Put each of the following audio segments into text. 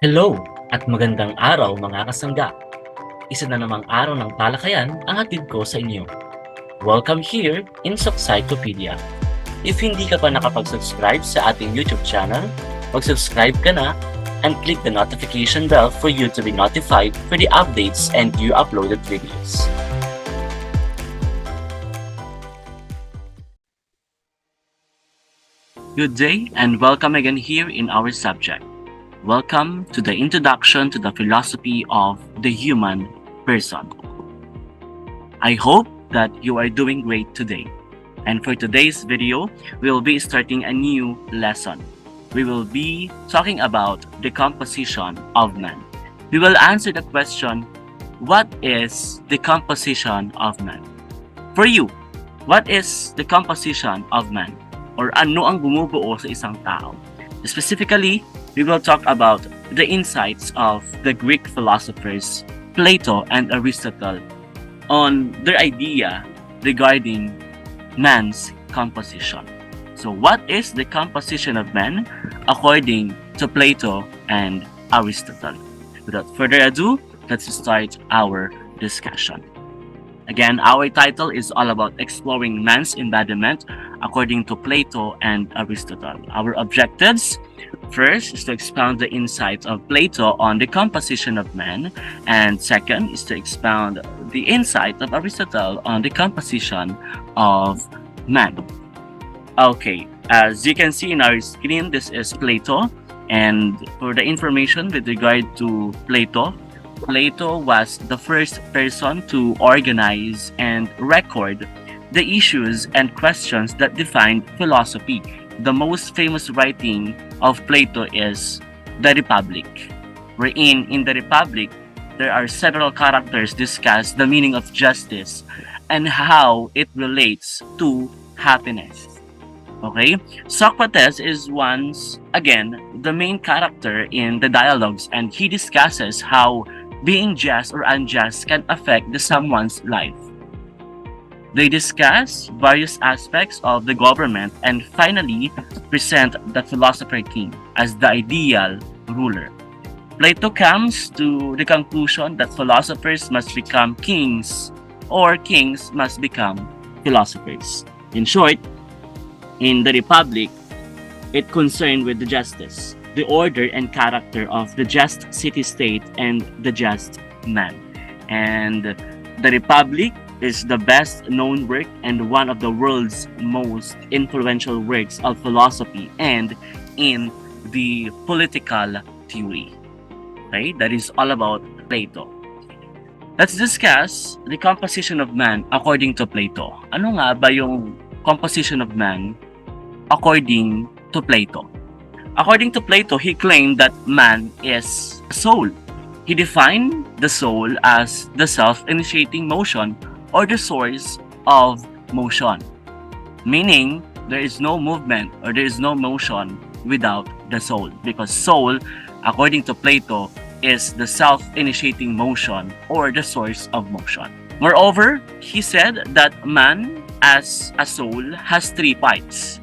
Hello at magandang araw mga kasangga. Isa na namang araw ng talakayan ang hatid ko sa inyo. Welcome here in Soxytopedia. If hindi ka pa nakapag-subscribe sa ating YouTube channel, mag-subscribe ka na and click the notification bell for you to be notified for the updates and new uploaded videos. Good day and welcome again here in our subject. Welcome to the introduction to the philosophy of the human person. I hope that you are doing great today. And for today's video, we will be starting a new lesson. We will be talking about the composition of man. We will answer the question, what is the composition of man? For you, what is the composition of man? Or ano ang bumubuo sa isang tao? Specifically, we will talk about the insights of the Greek philosophers Plato and Aristotle on their idea regarding man's composition. So what is the composition of man according to Plato and Aristotle? Without further ado, let's start our discussion. Again, our title is all about exploring man's embodiment according to Plato and Aristotle. Our objectives, first, is to expound the insights of Plato on the composition of man, and second is to expound the insight of Aristotle on the composition of man. Okay, as you can see in our screen, this is Plato, and for the information with regard to Plato was the first person to organize and record the issues and questions that defined philosophy. The most famous writing of Plato is the Republic, wherein in the Republic, there are several characters discuss the meaning of justice and how it relates to happiness. Okay? Socrates is once again the main character in the dialogues, and he discusses how being just or unjust can affect someone's life. They discuss various aspects of the government and finally present the philosopher king as the ideal ruler. Plato comes to the conclusion that philosophers must become kings or kings must become philosophers. In short, in the Republic, it concerned with the justice, the order and character of the just city-state and the just man. And the Republic is the best known work and one of the world's most influential works of philosophy and in the political theory. Okay, that is all about Plato. Let's discuss the composition of man according to Plato. Ano nga ba yung composition of man according to Plato? According to Plato, he claimed that man is a soul. He defined the soul as the self-initiating motion or the source of motion. Meaning, there is no movement or there is no motion without the soul. Because soul, according to Plato, is the self-initiating motion or the source of motion. Moreover, he said that man as a soul has three parts.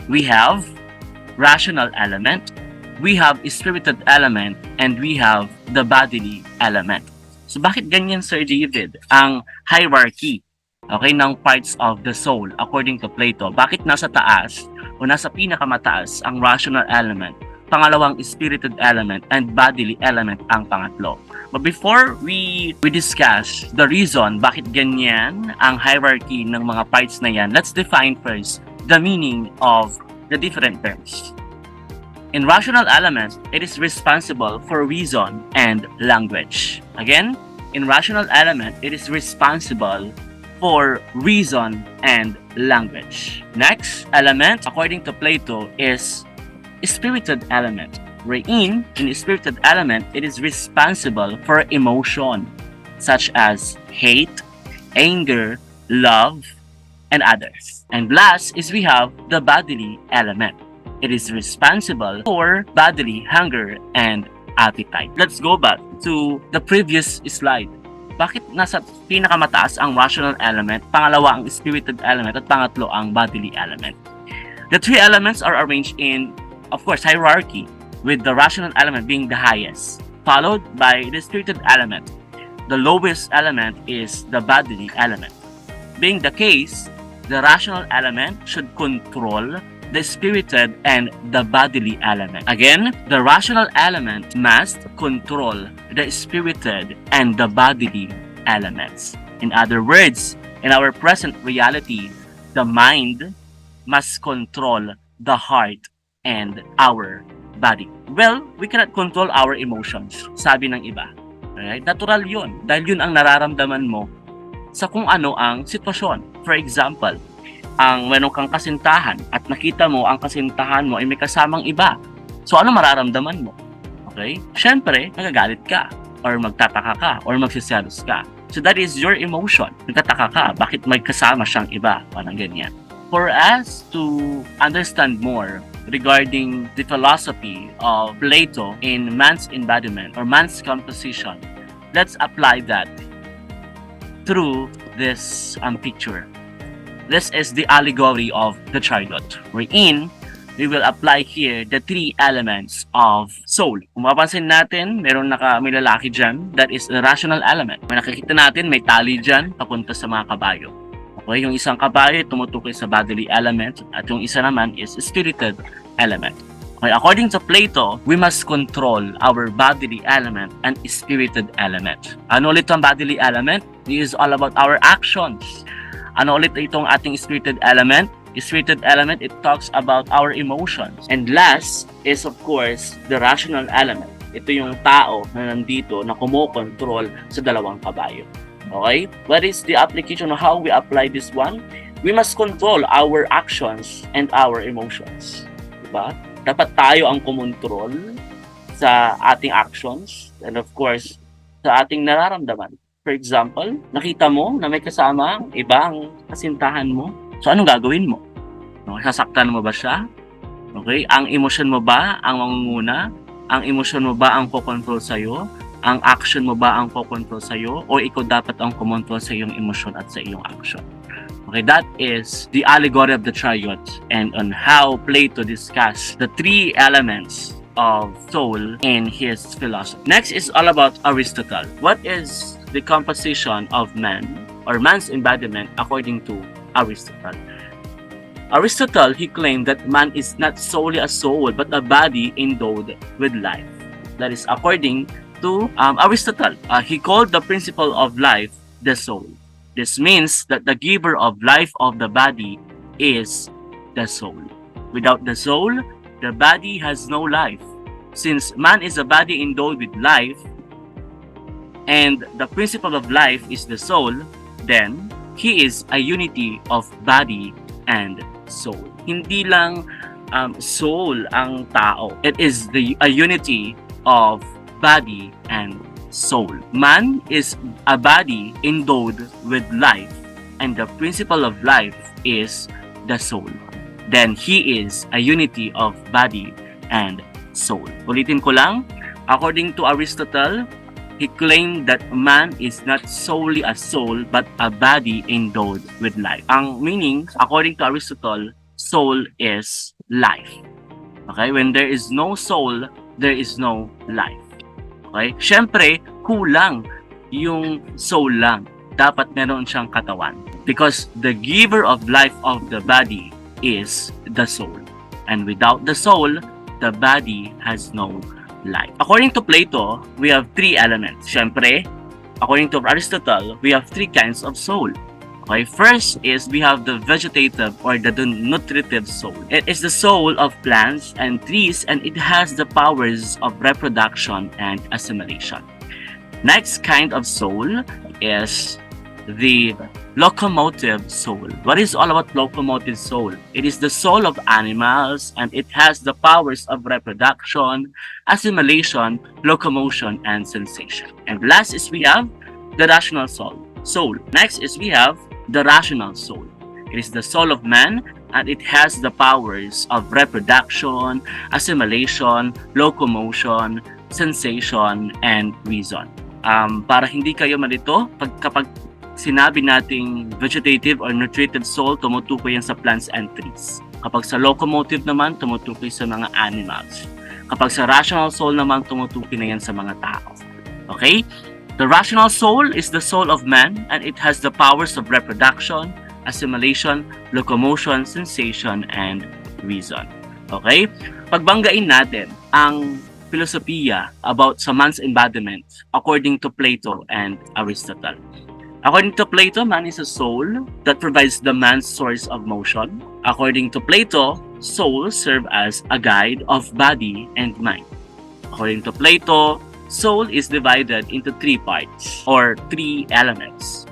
We have rational element, we have spirited element, and we have the bodily element. So bakit ganyan, Sir David, ang hierarchy, okay, ng parts of the soul according to Plato? Bakit nasa taas o nasa pinakamataas ang rational element, pangalawang spirited element, and bodily element ang pangatlo? But before we discuss the reason bakit ganyan ang hierarchy ng mga parts na yan, let's define first the meaning of the different terms. In rational element, it is responsible for reason and language. Again, in rational element, it is responsible for reason and language. Next element, according to Plato, is spirited element. Wherein, in spirited element, it is responsible for emotion, such as hate, anger, love, and others. And last is we have the bodily element. It is responsible for bodily hunger and appetite. Let's go back to the previous slide. Bakit nasa pinakamataas ang rational element, pangalawa ang spirited element, at pangatlo ang bodily element? The three elements are arranged in, of course, hierarchy. with the rational element being the highest, followed by the spirited element. The lowest element is the bodily element. Being the case, the rational element should control the spirited and the bodily element. Again, the rational element must control the spirited and the bodily elements. In other words, in our present reality, the mind must control the heart and our body. Well, we cannot control our emotions, sabi ng iba. Alright? Natural yun. Dahil yun ang nararamdaman mo sa kung ano ang sitwasyon. For example, ang meron kang kasintahan at nakita mo ang kasintahan mo ay may kasamang iba. So ano mararamdaman mo? Okay? Siyempre, nagagalit ka or magtataka ka or magsiselos ka. So that is your emotion. Nagtataka ka, bakit may kasama siyang iba? Parang ganyan. For us to understand more regarding the philosophy of Plato in man's embodiment or man's composition, let's apply that through this picture. This is the allegory of the chariot, wherein we will apply here the three elements of soul. Kung mapapansin natin, may lalaki dyan, that is the rational element. May nakikita natin, may tali dyan, papunta sa mga kabayo. Okay, yung isang kabayo tumutukoy sa bodily element at yung isa naman is spirited element. Okay, according to Plato, we must control our bodily element and spirited element. Ano ulit ang bodily element? This is all about our actions. Ano ulit itong ating spirited element? Spirited element, it talks about our emotions. And last is of course the rational element. Ito yung tao na nandito na kumokontrol sa dalawang kabayo. Okay? What is the application of how we apply this one? We must control our actions and our emotions. Diba? Dapat tayo ang kumontrol sa ating actions and of course sa ating nararamdaman. For example, nakita mo na may kasama ibang kasintahan mo. So anong gagawin mo? No, sasaktan mo ba siya? Okay? Ang emosyon mo ba ang mangunguna? Ang emosyon mo ba ang kokontrol sa'yo? Ang action mo ba ang kokontrol sa'yo? O ikaw dapat ang kumontrol sa iyong emosyon at sa iyong action? Okay, that is the allegory of the chariot and on how Plato discussed the three elements of soul in his philosophy. Next is all about Aristotle. What is the composition of man or man's embodiment according to Aristotle? Aristotle, he claimed that man is not solely a soul but a body endowed with life. That is according to Aristotle. He called the principle of life the soul. This means that the giver of life of the body is the soul. Without the soul, the body has no life. Since man is a body endowed with life, and the principle of life is the soul, then he is a unity of body and soul. Hindi lang soul ang tao. It is a unity of body and soul. Man is a body endowed with life, and the principle of life is the soul. Then he is a unity of body and soul. Ulitin ko lang, according to Aristotle, he claimed that man is not solely a soul but a body endowed with life. Ang meaning, according to Aristotle, soul is life. Okay? When there is no soul, there is no life. Okay? Siyempre, kulang yung soul lang. Dapat meron siyang katawan. Because the giver of life of the body is the soul. And without the soul, the body has no life. According to Plato, we have three elements. Siyempre, according to Aristotle, we have three kinds of soul. Okay, first is we have the vegetative or the nutritive soul. It is the soul of plants and trees and it has the powers of reproduction and assimilation. Next kind of soul is the locomotive soul. What is all about locomotive soul? It is the soul of animals and it has the powers of reproduction, assimilation, locomotion, and sensation. And last is we have the rational soul. Next is we have the rational soul. It is the soul of man and it has the powers of reproduction, assimilation, locomotion, sensation, and reason. Para hindi kayo malito, kapag sinabi nating vegetative or nutritive soul, tumutukoy yan sa plants and trees. Kapag sa locomotive naman, tumutukoy sa mga animals. Kapag sa rational soul naman, tumutukoy na yan sa mga tao. Okay? The rational soul is the soul of man and it has the powers of reproduction, assimilation, locomotion, sensation, and reason. Okay? Pagbanggain natin ang filosofiya about sa man's embodiment according to Plato and Aristotle. According to Plato, man is a soul that provides the man's source of motion. According to Plato, souls serve as a guide of body and mind. According to Plato, soul is divided into three parts or three elements.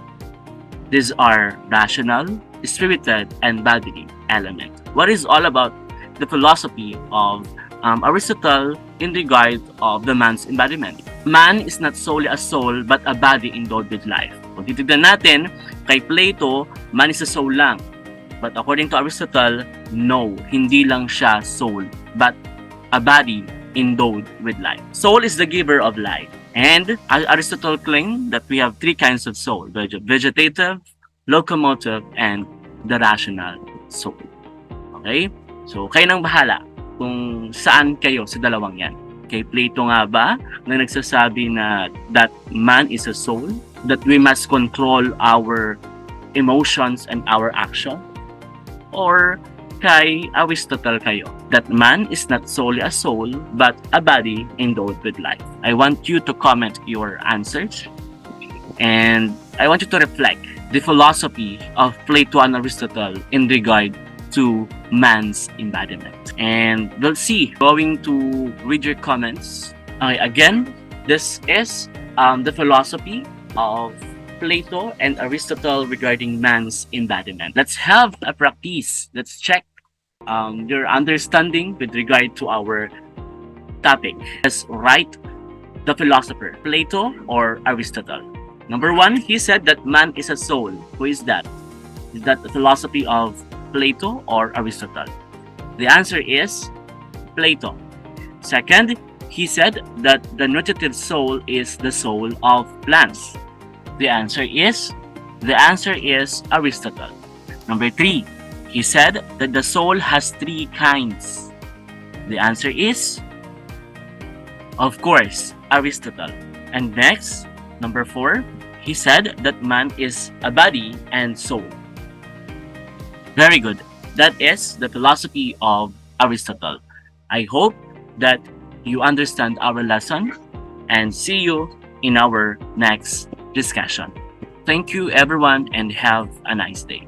These are rational, spirited, and bodily element. What is all about the philosophy of Aristotle in regard of the man's embodiment? Man is not solely a soul but a body endowed with life. Kung titignan natin, kay Plato, man is a soul lang. But according to Aristotle, no, hindi lang siya soul, but a body endowed with life. Soul is the giver of life. And Aristotle claimed that we have three kinds of soul: vegetative, locomotive, and the rational soul. Okay? So, kayo nang bahala kung saan kayo sa dalawang yan. Kay Plato nga ba na nagsasabi na that man is a soul, that we must control our emotions and our action? Or kay Aristotle kayo, that man is not solely a soul but a body endowed with life? I want you to comment your answers and I want you to reflect the philosophy of Plato and Aristotle in regard to man's embodiment. And we'll see. Going to read your comments. Okay, again, this is the philosophy of Plato and Aristotle regarding man's embodiment. Let's have a practice. Let's check your understanding with regard to our topic. Let's write the philosopher, Plato or Aristotle. Number one, he said that man is a soul. Who is that? Is that the philosophy of Plato or Aristotle? The answer is Plato. Second, he said that the nutritive soul is the soul of plants. The answer is Aristotle. Number three, he said that the soul has three kinds. The answer is, of course, Aristotle. And next, number four, he said that man is a body and soul. Very good. That is the philosophy of Aristotle. I hope that you understand our lesson and see you in our next discussion. Thank you everyone and have a nice day.